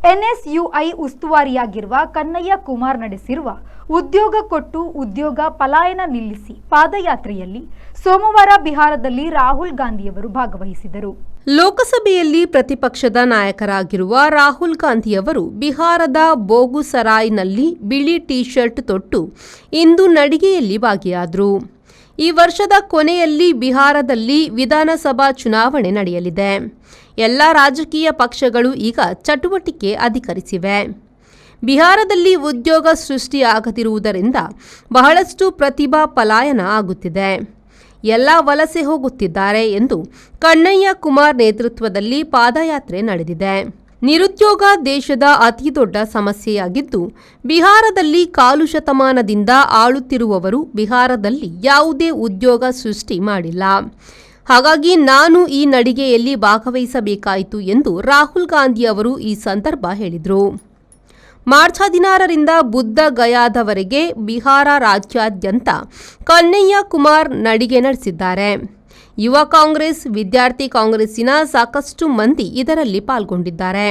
NSUI ಉಸ್ತುವಾರಿಯಾಗಿರುವ Kannaiah Kumar ನಡೆಸಿರುವ ಉದ್ಯೋಗ ಕೊಟ್ಟು ಉದ್ಯೋಗ ಪಲಾಯನ ನಿಲ್ಲಿಸಿ ಪಾದಯಾತ್ರೆಯಲ್ಲಿ ಸೋಮವಾರ ಬಿಹಾರದಲ್ಲಿ ರಾಹುಲ್ ಗಾಂಧಿಯವರು ಭಾಗವಹಿಸಿದರು. ಲೋಕಸಭೆಯಲ್ಲಿ ಪ್ರತಿಪಕ್ಷದ ನಾಯಕರಾಗಿರುವ ರಾಹುಲ್ ಗಾಂಧಿಯವರು ಬಿಹಾರದ ಬೋಗುಸರಾಯ್ನಲ್ಲಿ ಬಿಳಿ ಟೀ ಶರ್ಟ್ ತೊಟ್ಟು ಇಂದು ನಡಿಗೆಯಲ್ಲಿ ಭಾಗಿಯಾದರು. ಈ ವರ್ಷದ ಕೊನೆಯಲ್ಲಿ ಬಿಹಾರದಲ್ಲಿ ವಿಧಾನಸಭಾ ಚುನಾವಣೆ ನಡೆಯಲಿದೆ. ಎಲ್ಲ ರಾಜಕೀಯ ಪಕ್ಷಗಳು ಈಗ ಚಟುವಟಿಕೆ ಅಧಿಕರಿಸಿವೆ. ಬಿಹಾರದಲ್ಲಿ ಉದ್ಯೋಗ ಸೃಷ್ಟಿಯಾಗದಿರುವುದರಿಂದ ಬಹಳಷ್ಟು ಪ್ರತಿಭಾ ಪಲಾಯನ ಆಗುತ್ತಿದೆ. ಎಲ್ಲ ವಲಸೆ ಹೋಗುತ್ತಿದ್ದಾರೆ ಎಂದು ಕನ್ನಯ್ಯ ಕುಮಾರ್ ನೇತೃತ್ವದಲ್ಲಿ ಪಾದಯಾತ್ರೆ ನಡೆದಿದೆ. ನಿರುದ್ಯೋಗ ದೇಶದ ಅತಿದೊಡ್ಡ ಸಮಸ್ಯೆಯಾಗಿದ್ದು, ಬಿಹಾರದಲ್ಲಿ ಕಾಲು ಶತಮಾನದಿಂದ ಆಳುತ್ತಿರುವವರು ಬಿಹಾರದಲ್ಲಿ ಯಾವುದೇ ಉದ್ಯೋಗ ಸೃಷ್ಟಿ ಮಾಡಿಲ್ಲ. ಹಾಗಾಗಿ ನಾನು ಈ ನಡಿಗೆಯಲ್ಲಿ ಭಾಗವಹಿಸಬೇಕಾಯಿತು ಎಂದು ರಾಹುಲ್ ಗಾಂಧಿ ಅವರು ಈ ಸಂದರ್ಭ ಹೇಳಿದರು. ಮಾರ್ಚ್ 16ರಿಂದ ಬುದ್ಧ ಗಯಾದವರೆಗೆ ಬಿಹಾರ ರಾಜ್ಯಾದ್ಯಂತ ಕನ್ನಯ್ಯ ಕುಮಾರ್ ನಡಿಗೆ ನಡೆಸಿದ್ದಾರೆ. ಯುವ ಕಾಂಗ್ರೆಸ್, ವಿದ್ಯಾರ್ಥಿ ಕಾಂಗ್ರೆಸ್ಸಿನ ಸಾಕಷ್ಟು ಮಂದಿ ಇದರಲ್ಲಿ ಪಾಲ್ಗೊಂಡಿದ್ದಾರೆ.